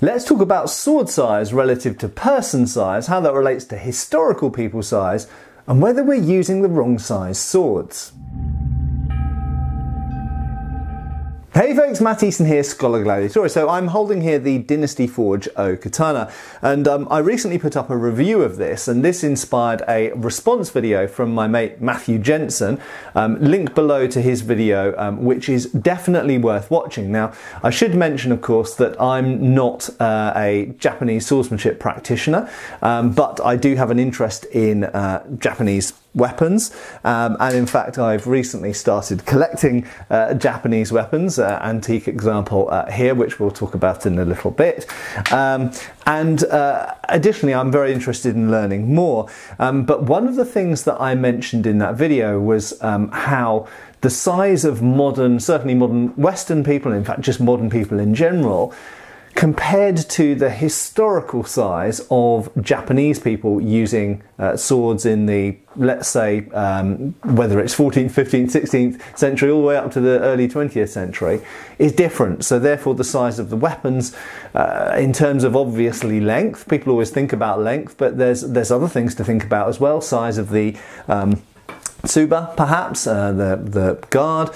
let's talk about sword size relative to person size, how that relates to historical people size, and whether we're using the wrong size swords. Hey folks, Matt Easton here, Scholar Gladiator. So I'm holding here the Dynasty Forge O Katana, and I recently put up a review of this, and this inspired a response video from my mate Matthew Jensen, link below to his video, which is definitely worth watching. Now, I should mention, of course, that I'm not a Japanese swordsmanship practitioner, but I do have an interest in Japanese weapons, and in fact I've recently started collecting Japanese weapons, antique example here, which we'll talk about in a little bit, and additionally I'm very interested in learning more, but one of the things that I mentioned in that video was how the size of certainly modern Western people, in fact just modern people in general, compared to the historical size of Japanese people using swords in the, let's say, whether it's 14th, 15th, 16th century all the way up to the early 20th century, is different. So therefore the size of the weapons, in terms of obviously length, people always think about length, but there's other things to think about as well. Size of the tsuba, perhaps, the guard,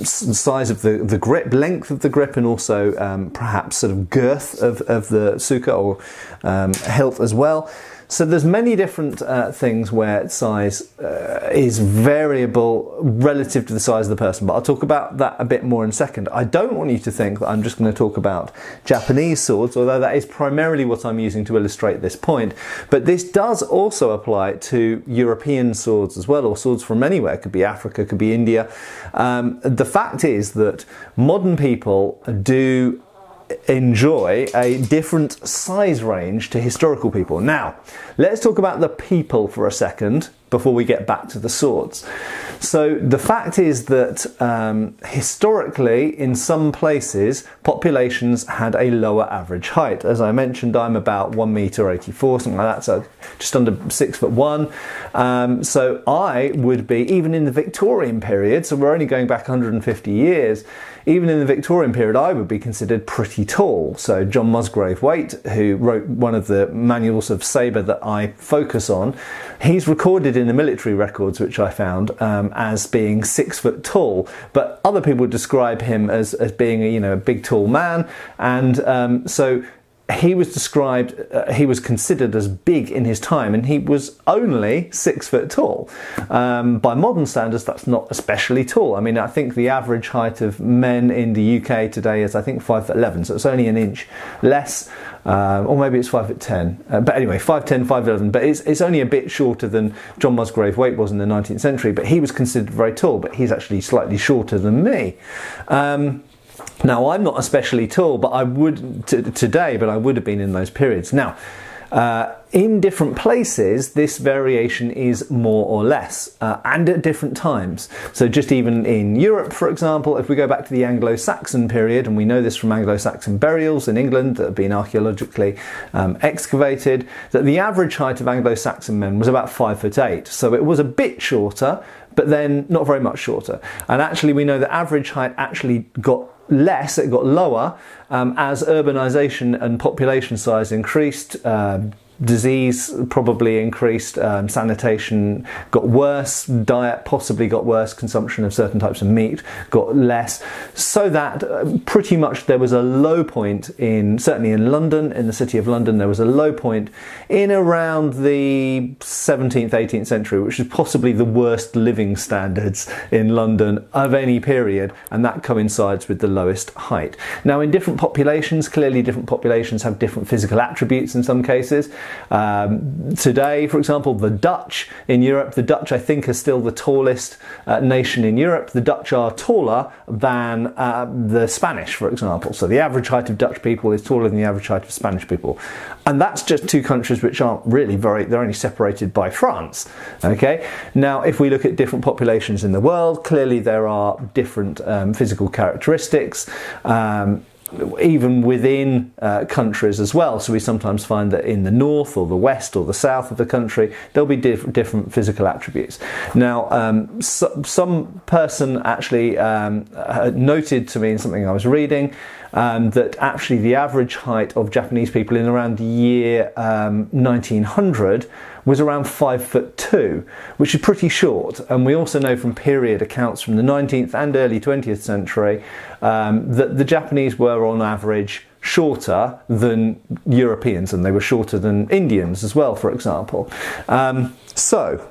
size of the grip, length of the grip, and also perhaps sort of girth of the tsuka or hilt as well. So there's many different things where size is variable relative to the size of the person, but I'll talk about that a bit more in a second. I don't want you to think that I'm just going to talk about Japanese swords, although that is primarily what I'm using to illustrate this point, but this does also apply to European swords as well, or swords from anywhere. It could be Africa, it could be India. The fact is that modern people do enjoy a different size range to historical people. Now, let's talk about the people for a second before we get back to the swords. So the fact is that historically, in some places, populations had a lower average height. As I mentioned, I'm about 1.84 m, something like that, so just under 6'1". So I would be, even in the Victorian period, so we're only going back 150 years, even in the Victorian period, I would be considered pretty tall. So John Musgrave Waite, who wrote one of the manuals of sabre that I focus on, he's recorded in the military records, which I found, as being 6 foot tall. But other people describe him as being a big tall man, and so he was described, he was considered as big in his time, and he was only 6 foot tall. By modern standards, that's not especially tall. I mean, I think the average height of men in the UK today is, I think, 5'11", so it's only an inch less, or maybe it's 5'10". But anyway, 5'10", 5'11", but it's only a bit shorter than John Musgrave Waite was in the 19th century, but he was considered very tall, but he's actually slightly shorter than me. Now, I'm not especially tall, but I would today, but I would have been in those periods. Now, in different places, this variation is more or less, and at different times. So just even in Europe, for example, if we go back to the Anglo-Saxon period, and we know this from Anglo-Saxon burials in England that have been archaeologically excavated, that the average height of Anglo-Saxon men was about 5'8". So it was a bit shorter, but then not very much shorter. And actually, we know that average height actually got less, it got lower, as urbanisation and population size increased, disease probably increased, sanitation got worse, diet possibly got worse, consumption of certain types of meat got less, so that pretty much there was a low point certainly in London, in the city of London, there was a low point in around the 17th, 18th century, which is possibly the worst living standards in London of any period, and that coincides with the lowest height. Now, in different populations, clearly different populations have different physical attributes in some cases. Today, for example, the Dutch in Europe, the Dutch I think are still the tallest nation in Europe. The Dutch are taller than the Spanish, for example. So the average height of Dutch people is taller than the average height of Spanish people. And that's just two countries which aren't really they're only separated by France. Okay. Now, if we look at different populations in the world, clearly there are different physical characteristics. Even within countries as well. So we sometimes find that in the north or the west or the south of the country, there'll be different physical attributes. Now, some person actually noted to me in something I was reading that actually the average height of Japanese people in around the year 1900 was around 5'2", which is pretty short. And we also know from period accounts from the 19th and early 20th century that the Japanese were on average shorter than Europeans, and they were shorter than Indians as well, for example. So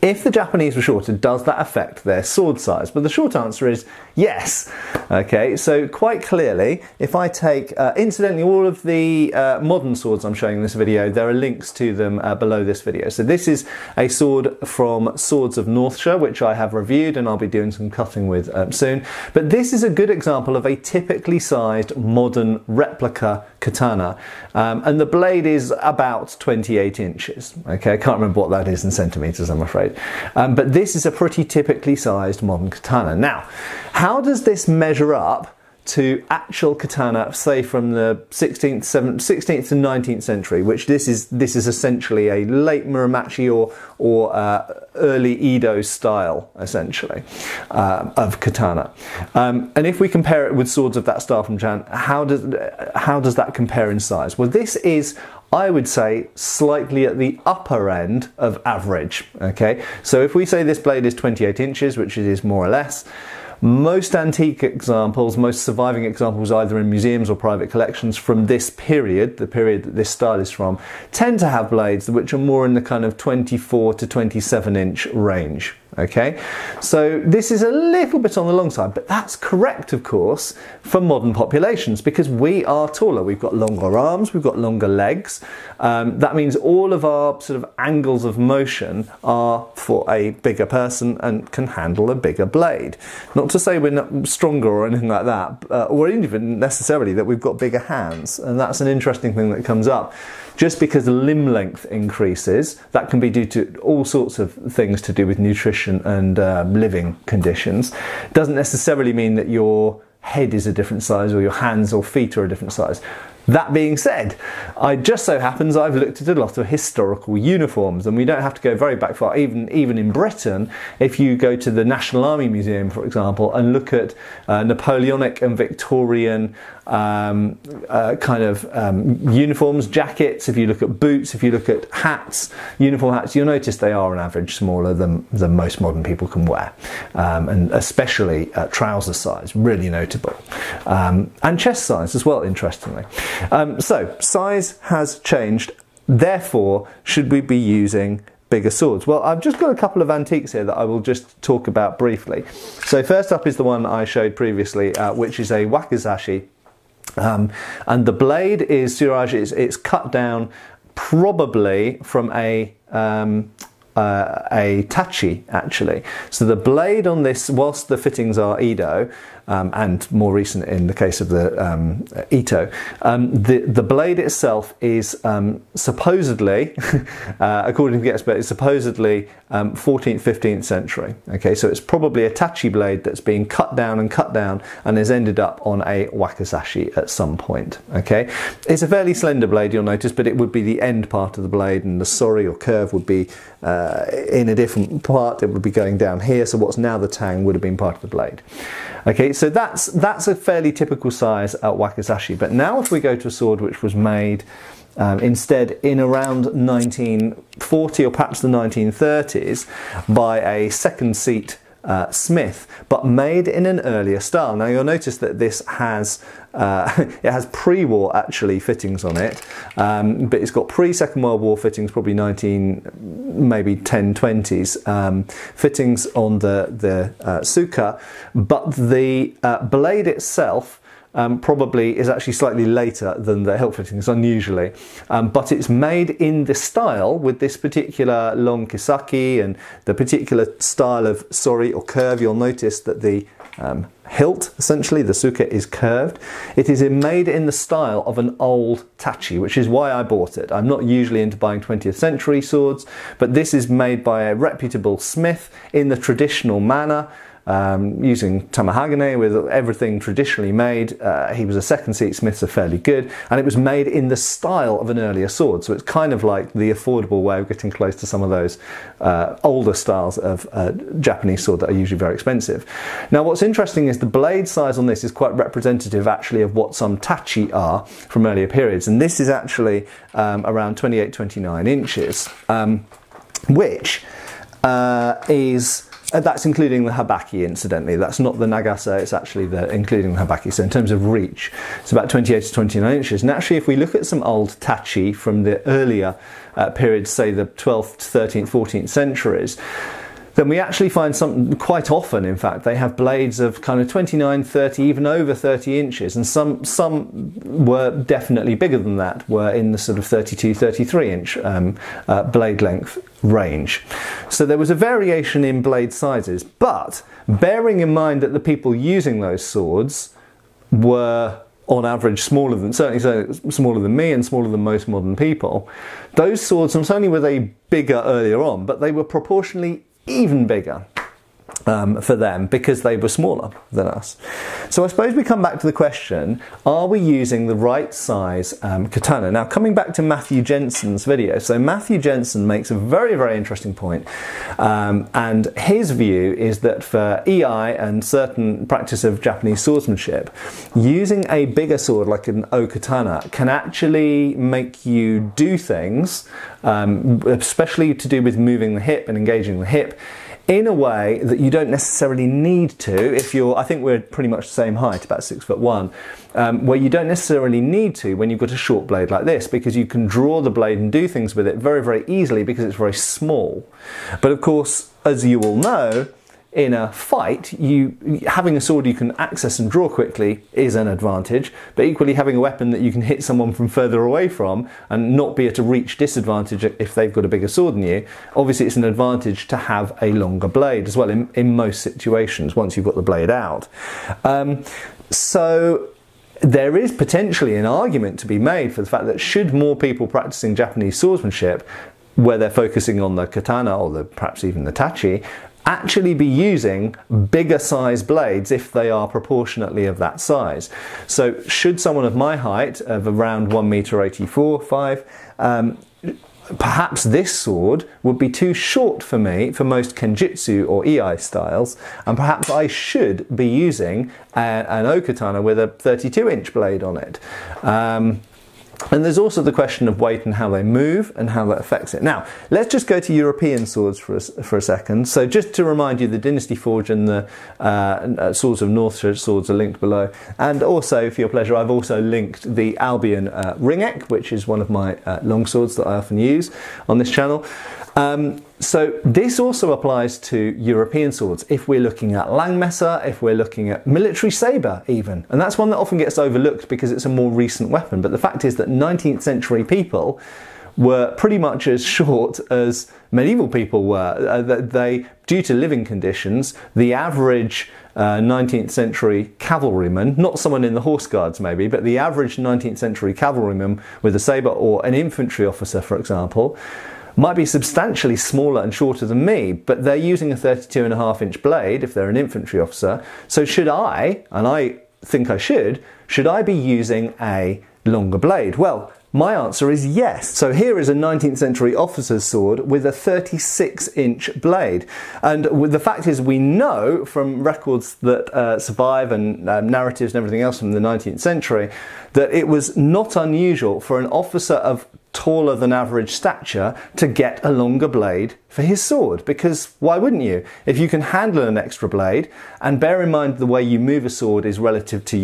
if the Japanese were shorter, does that affect their sword size? But the short answer is yes. Okay, so quite clearly, if I take, incidentally, all of the modern swords I'm showing in this video, there are links to them below this video. So this is a sword from Swords of Northshire, which I have reviewed and I'll be doing some cutting with soon. But this is a good example of a typically sized modern replica katana. And the blade is about 28 inches. Okay, I can't remember what that is in centimeters, I'm afraid. But this is a pretty typically sized modern katana. Now, how does this measure up to actual katana, say from the 16th to 19th century, which this is essentially a late Muromachi or early Edo style, essentially, of katana. And if we compare it with swords of that style from Japan, how does that compare in size? Well, this is, I would say, slightly at the upper end of average. Okay, so if we say this blade is 28 inches, which it is more or less, most antique examples, most surviving examples either in museums or private collections from this period, the period that this style is from, tend to have blades which are more in the kind of 24 to 27 inch range. Okay, so this is a little bit on the long side, but that's correct, of course, for modern populations because we are taller. We've got longer arms, we've got longer legs. That means all of our sort of angles of motion are for a bigger person and can handle a bigger blade. Not to say we're not stronger or anything like that, or even necessarily that we've got bigger hands, and that's an interesting thing that comes up. Just because limb length increases, that can be due to all sorts of things to do with nutrition and living conditions, doesn't necessarily mean that your head is a different size or your hands or feet are a different size. That being said, it just so happens I've looked at a lot of historical uniforms, and we don't have to go very back far. Even in Britain, if you go to the National Army Museum, for example, and look at Napoleonic and Victorian uniforms, jackets, if you look at boots, if you look at hats, uniform hats, you'll notice they are on average smaller than most modern people can wear, and especially trouser size, really notable, and chest size as well, interestingly. So size has changed, therefore should we be using bigger swords? Well, I've just got a couple of antiques here that I will just talk about briefly. So first up is the one I showed previously, which is a wakizashi, and the blade is tsurage. It's cut down probably from a tachi, actually. So the blade on this, whilst the fittings are Edo, and more recent in the case of the Ito, the blade itself is supposedly, according to the expert, is supposedly 14th, 15th century. Okay, so it's probably a tachi blade that's been cut down and has ended up on a wakizashi at some point. Okay, it's a fairly slender blade, you'll notice, but it would be the end part of the blade, and the sori or curve would be in a different part. It would be going down here, so what's now the tang would have been part of the blade. Okay, so that's a fairly typical size at wakizashi. But now if we go to a sword which was made instead in around 1940 or perhaps the 1930s by a second seat smith, but made in an earlier style. Now you'll notice that this has it has pre-war actually fittings on it, but it's got pre-Second World War fittings, probably maybe 1020s fittings on the tsuka, but the blade itself probably is actually slightly later than the hilt fittings, unusually, but it's made in the style with this particular long kisaki and the particular style of sori or curve. You'll notice that the hilt, essentially the tsuka, is curved. It is made in the style of an old tachi, which is why I bought it. I'm not usually into buying 20th century swords, but this is made by a reputable smith in the traditional manner. using tamahagane with everything traditionally made. He was a second seat smith, so fairly good, and it was made in the style of an earlier sword, so it's kind of like the affordable way of getting close to some of those older styles of Japanese sword that are usually very expensive. Now what's interesting is the blade size on this is quite representative actually of what some tachi are from earlier periods, and this is actually around 28-29 inches, which is that's including the habaki, incidentally. That's not the nagasa, it's actually including the habaki. So in terms of reach, it's about 28 to 29 inches. And actually, if we look at some old tachi from the earlier periods, say the 12th, 13th, 14th centuries, then we actually find some, quite often in fact, they have blades of kind of 29, 30, even over 30 inches, and some were definitely bigger than that, were in the sort of 32, 33 inch blade length range. So there was a variation in blade sizes, but bearing in mind that the people using those swords were on average smaller than, certainly smaller than me and smaller than most modern people, those swords, not only were they bigger earlier on, but they were proportionally even bigger for them because they were smaller than us. So I suppose we come back to the question, are we using the right size katana? Now coming back to Matthew Jensen's video, so Matthew Jensen makes a very, very interesting point, and his view is that for EI and certain practice of Japanese swordsmanship, using a bigger sword like an O-katana can actually make you do things, especially to do with moving the hip and engaging the hip, in a way that you don't necessarily need to if you're, I think we're pretty much the same height, about 6'1", where you don't necessarily need to when you've got a short blade like this, because you can draw the blade and do things with it very, very easily because it's very small. But of course, as you all know, in a fight, having a sword you can access and draw quickly is an advantage, but equally having a weapon that you can hit someone from further away from and not be at a reach disadvantage if they've got a bigger sword than you, obviously it's an advantage to have a longer blade as well in most situations once you've got the blade out. So there is potentially an argument to be made for the fact that should more people practicing Japanese swordsmanship, where they're focusing on the katana or perhaps even the tachi, actually be using bigger size blades if they are proportionately of that size. So should someone of my height, of around 1m84, 5, perhaps this sword would be too short for me for most kenjutsu or EI styles, and perhaps I should be using an O-katana with a 32-inch blade on it. And there's also the question of weight and how they move and how that affects it. Now, let's just go to European swords for a second. So just to remind you, the Dynasty Forge and the Swords of North swords are linked below. And also, for your pleasure, I've also linked the Albion Ringek, which is one of my long swords that I often use on this channel. So this also applies to European swords if we're looking at Langmesser, if we're looking at military sabre even. And that's one that often gets overlooked because it's a more recent weapon. But the fact is that 19th century people were pretty much as short as medieval people were. Due to living conditions, the average 19th century cavalryman, not someone in the horse guards maybe, but the average 19th century cavalryman with a sabre, or an infantry officer for example, might be substantially smaller and shorter than me, but they're using a 32.5-inch blade if they're an infantry officer. So should I, and I think I should I be using a longer blade? Well, my answer is yes. So here is a 19th century officer's sword with a 36-inch blade. And the fact is, we know from records that survive and narratives and everything else from the 19th century that it was not unusual for an officer of taller than average stature to get a longer blade for his sword, because why wouldn't you? If you can handle an extra blade, and bear in mind the way you move a sword is relative to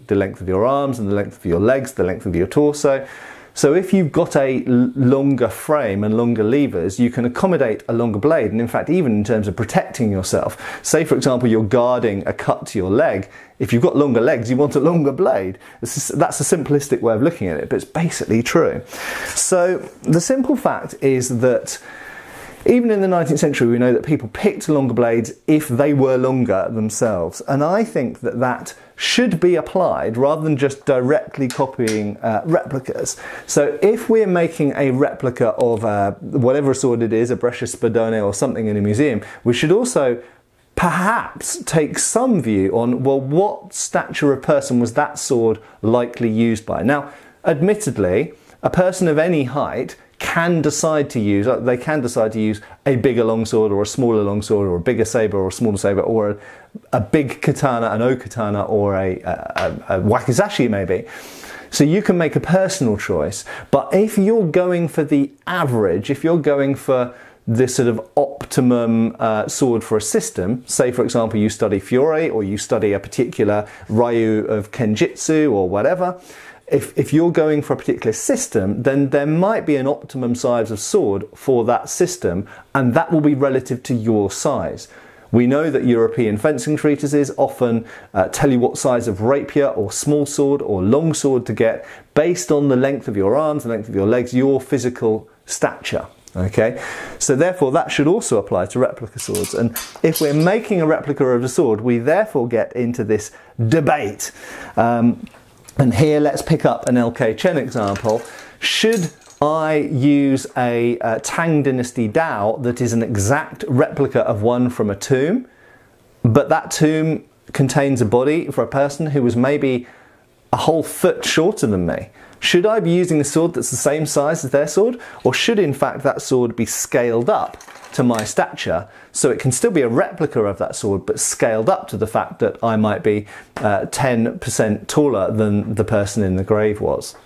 the length of your arms and the length of your legs, the length of your torso. So if you've got a longer frame and longer levers, you can accommodate a longer blade. And in fact, even in terms of protecting yourself, say for example you're guarding a cut to your leg, if you've got longer legs, you want a longer blade. That's a simplistic way of looking at it, but it's basically true. So the simple fact is that even in the 19th century, we know that people picked longer blades if they were longer themselves. And I think that that should be applied rather than just directly copying replicas. So if we're making a replica of whatever sword it is, a Brescia Spadone or something in a museum, we should also perhaps take some view on, well, what stature of person was that sword likely used by? Now, admittedly, a person of any height can decide to use a bigger longsword or a smaller longsword, or a bigger saber or a smaller saber, or a big katana, an O-katana, or a wakizashi maybe. So you can make a personal choice. But if you're going for the average, if you're going for this sort of optimum sword for a system, say for example you study Fiore, or you study a particular Ryu of Kenjutsu or whatever, if you're going for a particular system, then there might be an optimum size of sword for that system, and that will be relative to your size. We know that European fencing treatises often tell you what size of rapier or small sword or long sword to get based on the length of your arms, the length of your legs, your physical stature. Okay, so therefore that should also apply to replica swords. And if we're making a replica of a sword, we therefore get into this debate. And here let's pick up an LK Chen example. Should I use a Tang Dynasty Dao that is an exact replica of one from a tomb, but that tomb contains a body for a person who was maybe a whole foot shorter than me? Should I be using a sword that's the same size as their sword, or should in fact that sword be scaled up to my stature, so it can still be a replica of that sword, but scaled up to the fact that I might be 10% taller than the person in the grave was?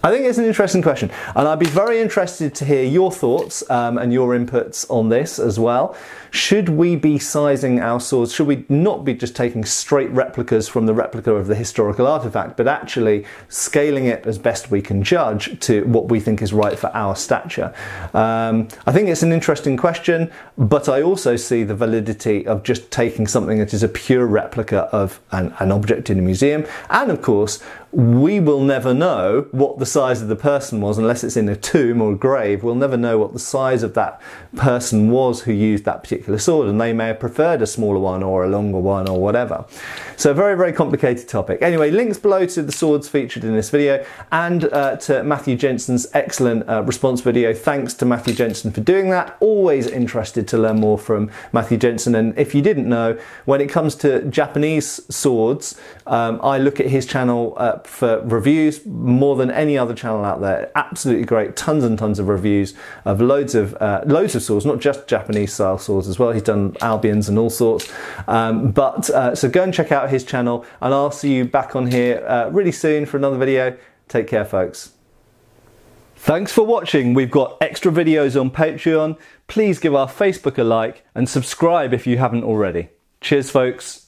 I think it's an interesting question, and I'd be very interested to hear your thoughts and your inputs on this as well. Should we be sizing our swords? Should we not be just taking straight replicas from the replica of the historical artifact, but actually scaling it as best we can judge to what we think is right for our stature? I think it's an interesting question, but I also see the validity of just taking something that is a pure replica of an object in a museum. And of course, we will never know what the size of the person was unless it's in a tomb or a grave. We'll never know what the size of that person was who used that particular sword, and they may have preferred a smaller one or a longer one or whatever. So a very, very complicated topic. Anyway, links below to the swords featured in this video, and to Matthew Jensen's excellent response video. Thanks to Matthew Jensen for doing that. Always interested to learn more from Matthew Jensen. And if you didn't know, when it comes to Japanese swords, I look at his channel for reviews more than any other channel out there. Absolutely great, tons and tons of reviews of loads of swords, not just Japanese style swords as well. He's done Albions and all sorts. So go and check out his channel, and I'll see you back on here really soon for another video. Take care, folks. Thanks for watching. We've got extra videos on Patreon. Please give our Facebook a like and subscribe if you haven't already. Cheers, folks.